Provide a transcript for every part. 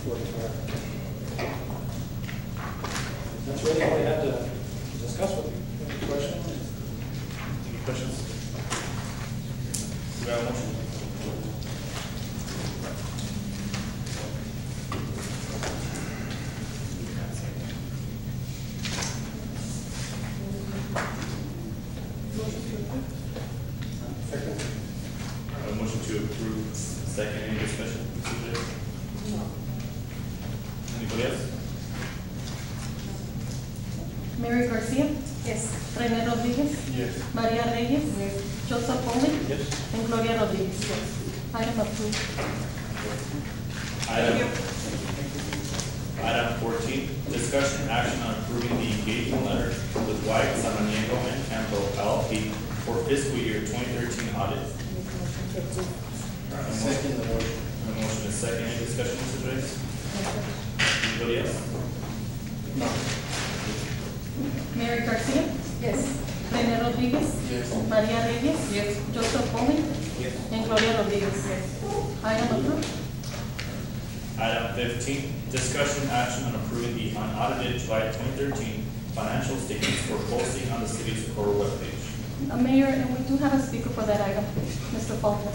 for the fire. That's really all I have to discuss with you. Any questions? Any questions? Do we have a motion? A motion to approve. Second, any discussion? No. Anybody else? Mary Garcia, Yes. Rene Rodriguez, Yes. Maria Reyes, Joseph Pauling, Yes. and Gloria Rodriguez. Item approved. Item 14, discussion action on approving the engagement letter with White, Samaniego, and Campbell LLP for fiscal year 2013 audit. Second the motion. A motion is second, any discussion, Mrs. Reyes? Anybody else? No. Mary Garcia, Yes. Rene Rodriguez, Yes. Maria Reyes, Yes. Joseph Pauling, Yes. and Gloria Rodriguez. Item approved. Item 15, discussion action on approving the unaudited July 2013 financial statements for posting on the city's core webpage. Mayor, and we do have a speaker for that item, Mr. Faulkner.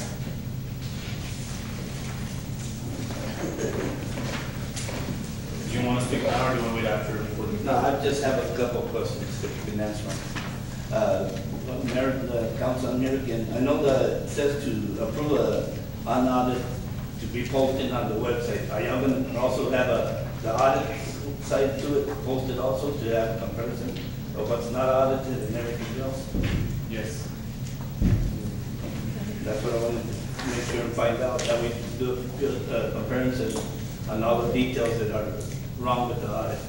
Do you want to speak now or do you want to wait after? Before the- No, I just have a couple of questions that you can answer. Mayor, Council American, I know that it says to approve an audit to be posted on the website. Are y'all going to also have the audit side to it posted also to have comparison of what's not audited and everything else? Yes. That's what I wanted to make sure and find out, that we do a good comparison on all the details that are wrong with the audit.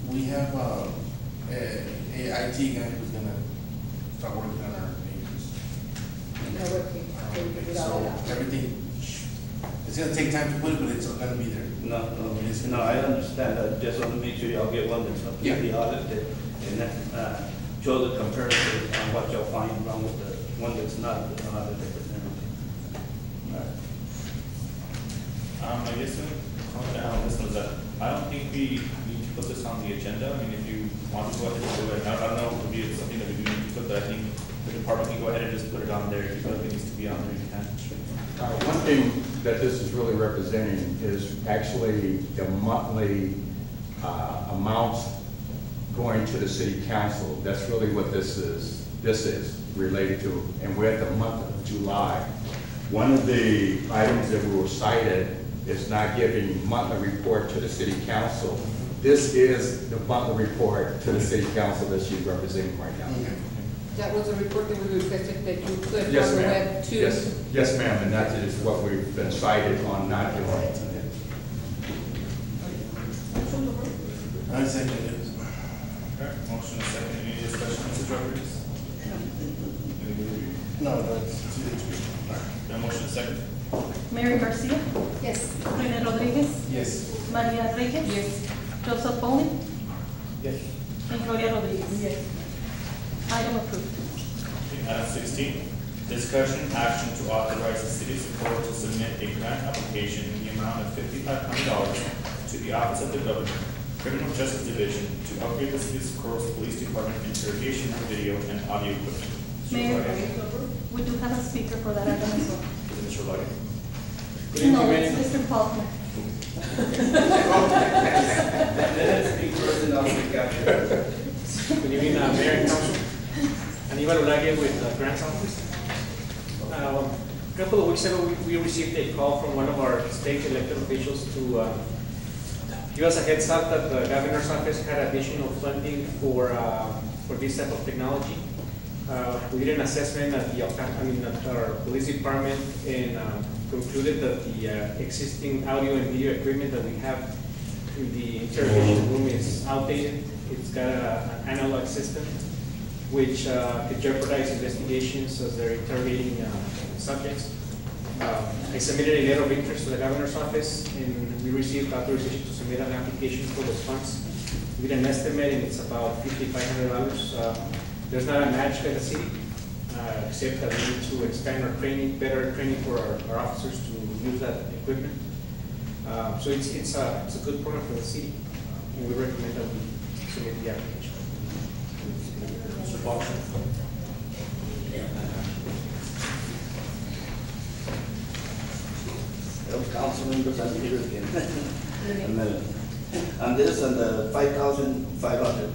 We have a IT guy who's gonna start working on our pages. So everything, it's gonna take time to put it, but it's gonna be there. No, I understand. I just want to make sure y'all get one that's completely audited and then show the comparison on what y'all find wrong with the one that's not audited and everything. I guess comment on this one is that I don't think we need to put this on the agenda. I mean, if you want to go ahead and do it, I don't know if it's something that we do need to put, but I think the department can go ahead and just put it on there. If you feel like it needs to be on there, you can. One thing that this is really representing is actually the monthly amounts going to the city council. That's really what this is related to. And we're at the month of July. One of the items that we were cited is not giving monthly report to the city council. This is the monthly report to the city council that she's representing right now. That was a report that we requested that you put on Yes, the ma'am. web too. Yes, ma'am, and that is what we've been cited on not doing. I second it. Okay, motion is second. Any discussion, Mrs. Rodriguez? No, it's too late. The motion is second. Mary Garcia, Yes. Rene Rodriguez, Yes. Maria Reyes, Yes. Joseph Pauling, Yes. and Gloria Rodriguez. Item approved. Okay, item 16, discussion action to authorize the city of Socorro to submit a grant application in the amount of $5,500 to the Office of the Governor, Criminal Justice Division to upgrade the city of Socorro's police department interrogation video and audio equipment. Mayor, we do have a speaker for that item as well. Is it Mr. Logan? No, it's Mr. Faulkner. Let us speak first and I'll speak after. Good evening, Mayor and Council. Aníbal Olague with Grant's Office. A couple of weeks ago, we received a call from one of our state elected officials to give us a heads up that the governor's office had additional funding for this type of technology. We did an assessment at our police department and concluded that the existing audio and video equipment that we have in the interrogation room is outdated. It's got an analog system, which could jeopardize investigations as they're interrogating subjects. I submitted a letter of interest to the governor's office, and we received authorization to submit an application for those funds. We did an estimate, and it's about $5,500. There's not a match by the city. accept that we need to expand our training, better training for our officers to use that equipment. So it's a good program for the city. And we recommend that we submit the application. Mr. Foster? Well, council members, I'm here again. On this, on the 5,500,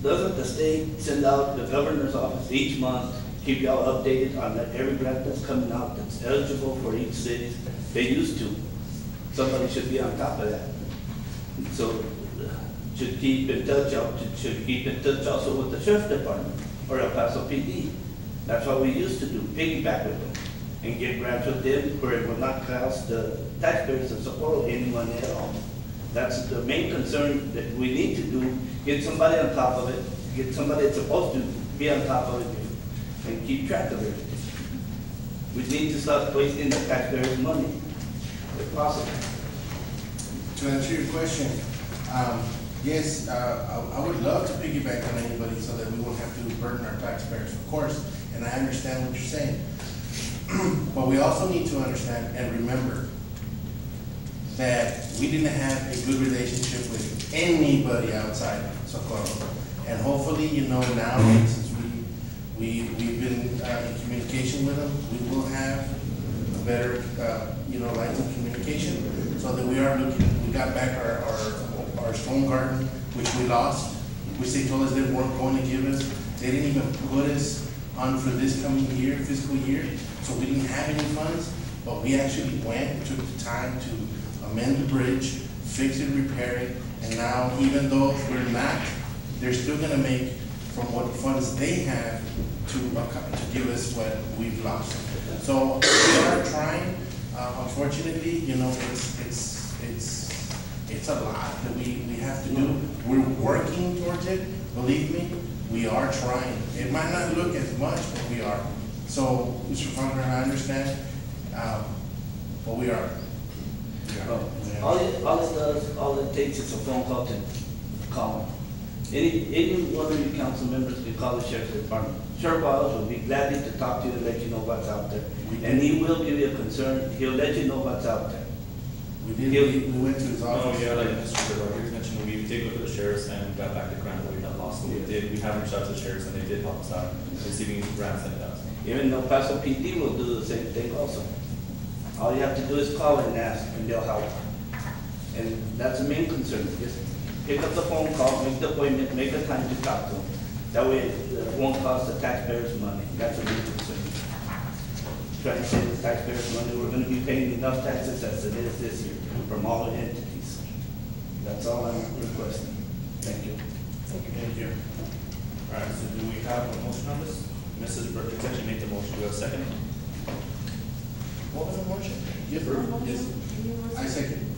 doesn't the state send out the governor's office each month, keep y'all updated on every grant that's coming out that's eligible for each city? They used to. Somebody should be on top of that. So, should keep in touch, should keep in touch also with the sheriff's department or El Paso PD. That's what we used to do, piggyback with them and get grants with them where it would not cost the taxpayers to support any money at all. That's the main concern that we need to do, get somebody on top of it, get somebody that's supposed to be on top of it and keep track of it. We need to start wasting the taxpayers' money, if possible. To answer your question, yes, I would love to piggyback on anybody so that we won't have to burden our taxpayers, of course, and I understand what you're saying. But we also need to understand and remember that we didn't have a good relationship with anybody outside Socorro. And hopefully, now, since we've been in communication with them, we will have a better, lines of communication so that we got back our stone garden, which we lost, which they told us they weren't going to give us. They didn't even put us on for this coming year, fiscal year, so we didn't have any funds, but we actually went, took the time to amend the bridge, fix it, repair it, and now even though we're not, they're still gonna make from what funds they have to give us what we've lost. So we are trying, unfortunately, it's a lot that we have to do. We're working towards it, believe me, we are trying. It might not look as much, but we are. So, Mr. Fowler, I understand, but we are. All it takes is a phone call to call them. Any one of you council members can call the sheriff's department. Sheriff Wiles will be glad to talk to you and let you know what's out there. And he will give you a concern, he'll let you know what's out there. We went to his office. Oh, yeah, like Mr. Rodriguez mentioned, we did go to the sheriffs and got back the grant that we had lost. So we have reached out to the sheriffs and they did help us out receiving grants and that. Even El Paso PD will do the same thing also. All you have to do is call and ask, and they'll help. And that's the main concern. Just pick up the phone call, make the appointment, make the time to talk to them. That way it won't cost the taxpayers money. That's a main concern. Try to save the taxpayers money. We're going to be paying enough taxes as it is this year from all the entities. That's all I'm requesting. Thank you. Thank you. All right, so do we have a motion on this? Mrs. Rodriguez actually made the motion. Do we have a second? What was the motion? Yes. I second.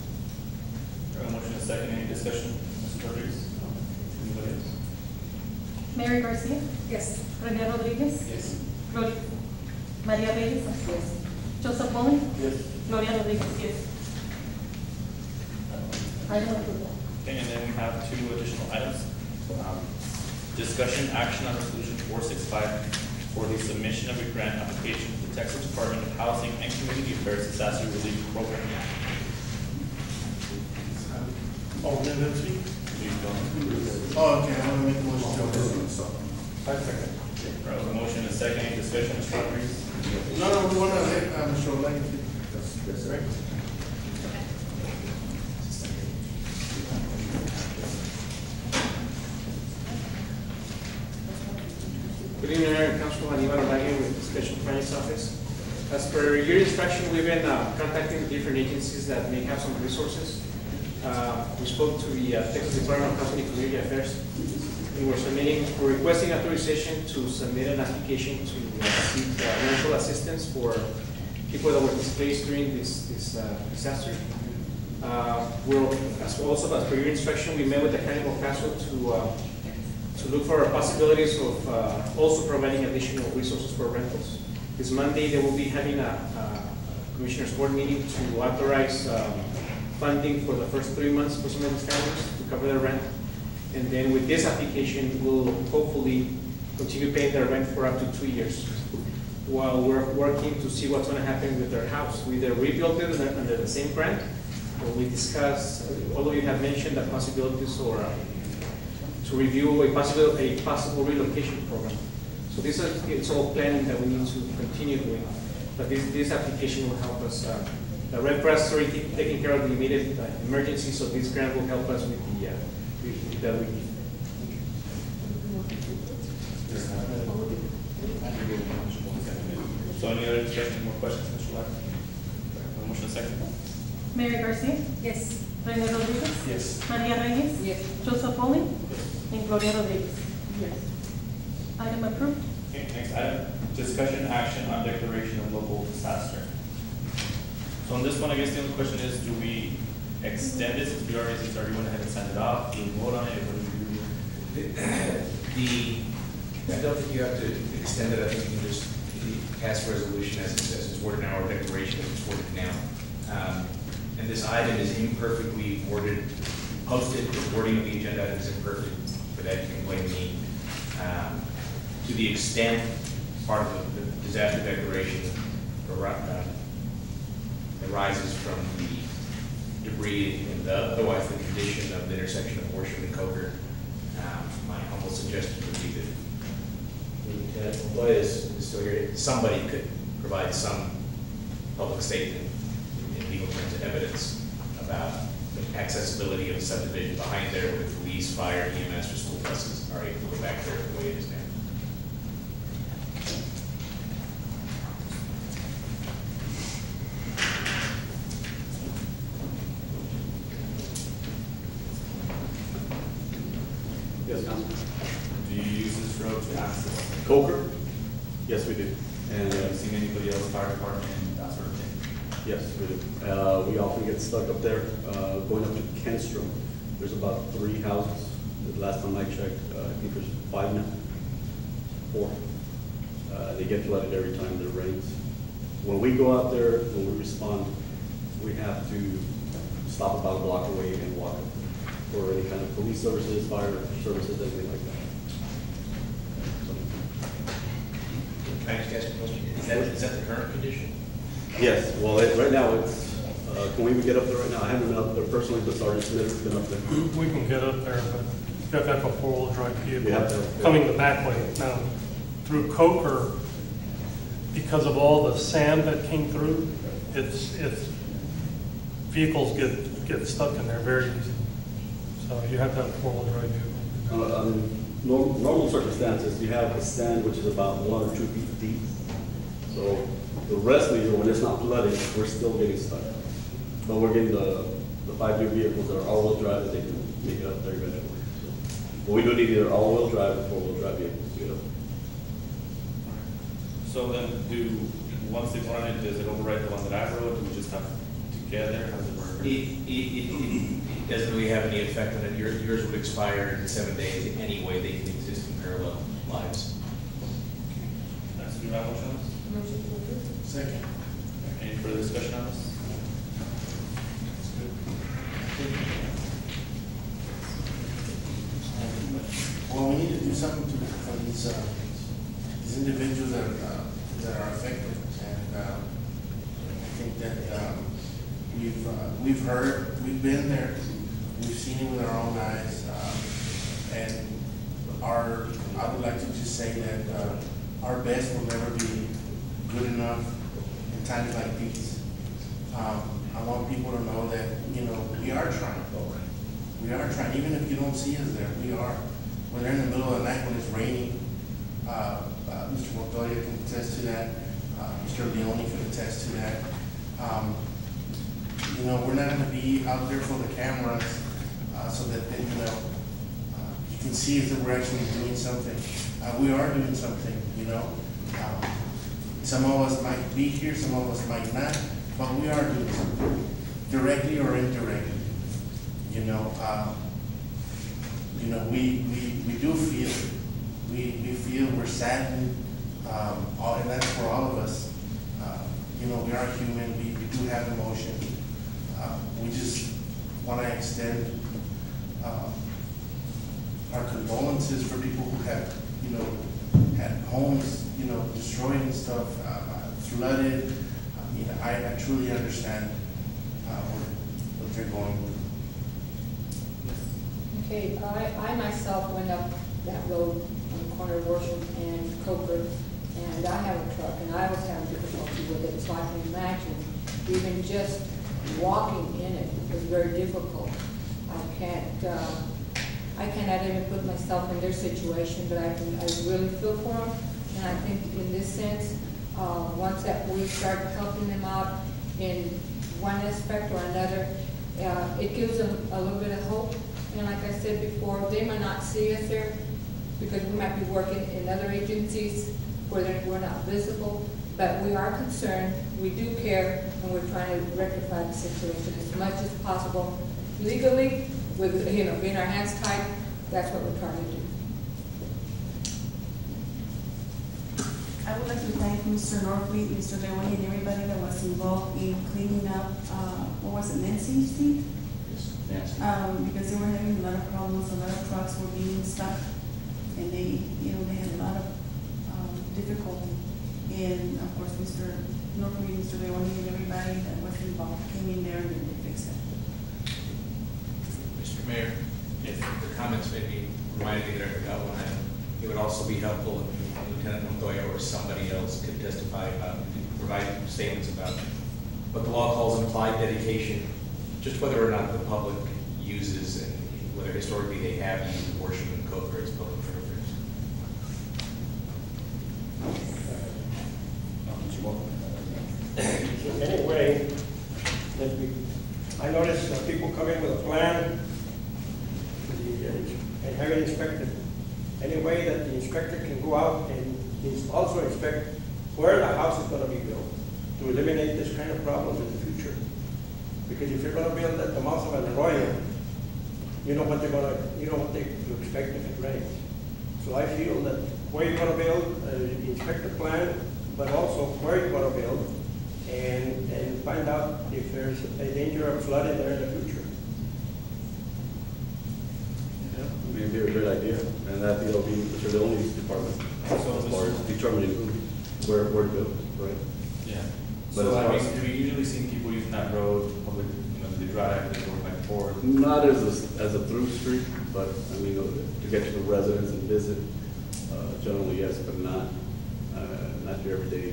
A motion and a second. Any discussion? Mrs. Rodriguez? Anybody else? Mary Garcia, Yes. Rene Rodriguez, Yes. Maria Reyes, Yes. Joseph Pauling, Yes. Gloria Rodriguez, yes. Item approved. Okay, and then we have two additional items. Discussion action on resolution 465 for the submission of a grant application to the Texas Department of Housing and Community Affairs Disaster Relief Program. Oh, then let's speak. Please go. Oh, okay, I want to make a motion to this one, so. All right, a motion and a second. Any discussion, Mr. Rodriguez? No, we want to let Mr. O'Leary speak. That's right. Good evening, Mayor and Council. Aníbal Olague with the Special Projects Office. As per your instruction, we've been contacting the different agencies that may have some resources. We spoke to the Texas Department of Housing and Community Affairs. We're requesting authorization to submit an application to seek rental assistance for people that were displaced during this disaster. Also, as per your instruction, we met with the County of El Paso to look for possibilities of also providing additional resources for rentals. This Monday, they will be having a Commissioners Board meeting to authorize funding for the first 3 months for some of these families to cover their rent. And then with this application, we'll hopefully continue paying their rent for up to 2 years, while we're working to see what's going to happen with their house. We either rebuild it under the same grant, or we discuss, although you have mentioned the possibilities, or to review a possible relocation program. So it's all planning that we need to continue doing. But this application will help us. The Red Cross is already taking care of the immediate emergency, so this grant will help us with the relief. So any other discussion, more questions, Mr. Black? Motion second. Mary Garcia, Yes. Rene Rodriguez, Yes. Maria Reyes, Yes. Joseph Pauling, and Gloria Rodriguez. Yes. Item approved. Okay, next item, discussion action on declaration of local disaster. So on this one, I guess the only question is, do we extend it since we already went ahead and signed it off? Do we vote on it? What do we do? I don't think you have to extend it. I think you can just pass a resolution as it says. It's worded now, or declaration as it's worded now. And this item is imperfectly worded, posted. The wording of the agenda item is imperfect. For that, you can blame me. To the extent part of the disaster declaration arises from the debris and otherwise the condition of the intersection of Horsham and Coker, my humble suggestion would be that the employee is still here. Somebody could provide some public statement in legal terms of evidence about the accessibility of the subdivision behind there with police, fire, EMS, or school buses are able to go back there the way it is now. Yes, Councilman. Do you use this road to access? Coker? Yes, we do. And have you seen anybody else, fire department, that sort of thing? Yes, we do. We often get stuck up there, going up to Kenstrom. There's about 3 houses. The last time I checked, I think there's 5 now. 4. They get flooded every time there rains. When we go out there, when we respond, we have to stop about a block away and walk for any kind of police services, fire services, anything like that. Can I just ask a question? Is that the current condition? Yes, well, right now it's, can we even get up there right now? I haven't been up there personally, but Sergeant Smith has been up there. We can get up there, but you have to have a four-wheel drive vehicle You have to. coming the back way. Now, through Coker, because of all the sand that came through, it's vehicles get stuck in there very easy. So you have to have a four-wheel drive vehicle. Normal circumstances, you have a stand which is about 1 or 2 feet deep. So the rest of the year, when it's not flooding, we're still getting stuck. But we're getting the 5-year vehicles that are all-wheel drive, that they can make it up there eventually. So, but we do need either all-wheel drive or 4-wheel drive vehicles to get up. So then once they put on it, does it override the one that I wrote? Do we just have together? How does it work? It doesn't really have any effect on it. Yours would expire in 7 days anyway. They can exist in parallel lives. Next, do you have a motion on this? Motion to approve. Second. Any further discussion on this? Well, we need to do something for these individuals that are affected, and I think that we've heard, we've been there, we've seen it with our own eyes, and I would like to just say that our best will never be good enough in times like these. I want people to know that, we are trying. We are trying, even if you don't see us there, we are. When they're in the middle of the night when it's raining, Mr. Montoya can attest to that, Mr. Leone can attest to that. We're not gonna be out there for the cameras, so that, you can see if we're actually doing something. We are doing something, some of us might be here, some of us might not, but we are doing something, directly or indirectly. We do feel it. We feel we're saddened, and that's for all of us. We are human, we do have emotion. We just want to extend our condolences for people who have, had homes, you know, destroyed and stuff, flooded. I mean, I truly understand what they're going through. Okay, I myself went up that road on the corner of Worship and Coker, and I have a truck, and I was having difficulty with it, so I can imagine even just walking in it was very difficult. I cannot even put myself in their situation, but I really feel for them, and I think in this sense, once that we start helping them out in one aspect or another, it gives them a little bit of hope. And like I said before, they might not see us there because we might be working in other agencies where we're not visible, but we are concerned, we do care, and we're trying to rectify the situation as much as possible legally, with, you know, being our hands tied. That's what we're trying to do. I would like to thank Mr. Norfleet, Mr. Leone, and everybody that was involved in cleaning up, what was it, Nancy Street? Nancy. Because they were having a lot of problems, a lot of trucks were being stuck, and they, you know, they had a lot of difficulty. And of course, Mr. Norfleet, Mr. Leone, and everybody that was involved came in there and they fixed it. Mr. Mayor, if the comments may be reminded me that I forgot one item, it would also be helpful if Lieutenant Montoya or somebody else could testify about, provide statements about what the law calls implied dedication, just whether or not the public uses and whether historically they have used worship in Coker as public thoroughfares. Anyway, I noticed people come in with a plan, and have it inspected. Any way that the inspector can go out and also inspect where the house is gonna be built to eliminate this kind of problems in the future. Because if you're gonna build at the mouth of an arroyo, you know what they expect if it rains. So I feel that where you're gonna build, inspect the plan, but also where you're gonna build, and find out if there's a danger of flooding there in the future. Maybe a great idea, and I think it'll be Mr. Leone's department, as far as determining where to build, right? Yeah. But So as far as- have you usually seen people using that road, public, they drive, they go back and forth? Not as a through street, but I mean, to get to the residents and visit, generally yes, but not your everyday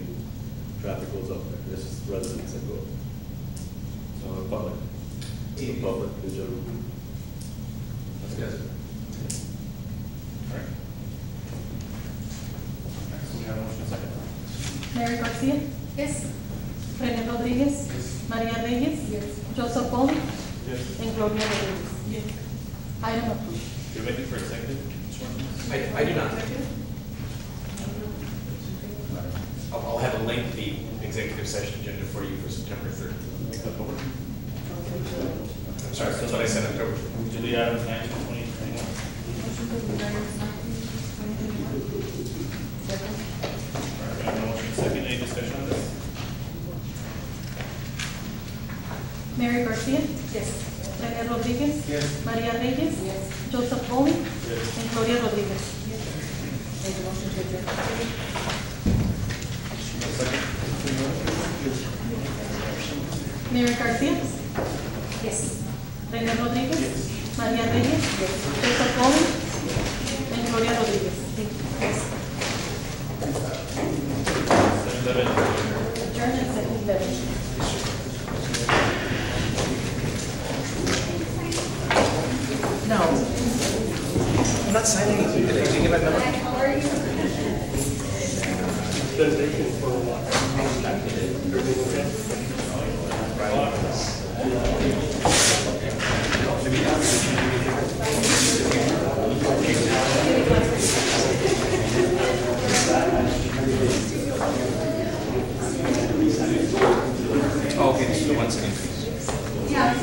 traffic goes up there. It's just residents that go up. So the public in general. That's good. All right. Next, we have a motion second. Mary Garcia, Yes? Rene Rodriguez, Maria Reyes, Yes. Joseph Pauling, Yes. and Gloria Rodriguez. Yes. Item approved. You're ready for executive? I do not. I'll have a lengthy executive session agenda for you for September 3rd. October? I'm sorry, that's what I said, October. To the items 19, 20, 21. All right, we have a motion second. Any discussion on this? Mary Garcia, Yes. Rene Rodriguez, Yes. Maria Reyes, Yes. Joseph Pauling, Yes. and Gloria Rodriguez. Make a motion to adjourn. Mary Garcia, Yes. Rene Rodriguez, Maria Reyes, Joseph Pauling, and Gloria Rodriguez. Yes. 7-11. Adjourn at 7:11. No. I'm not signing anything today. Did you get my memo? Then they can, for everything okay? Oh, okay, this is the 1 cent increase. Yeah.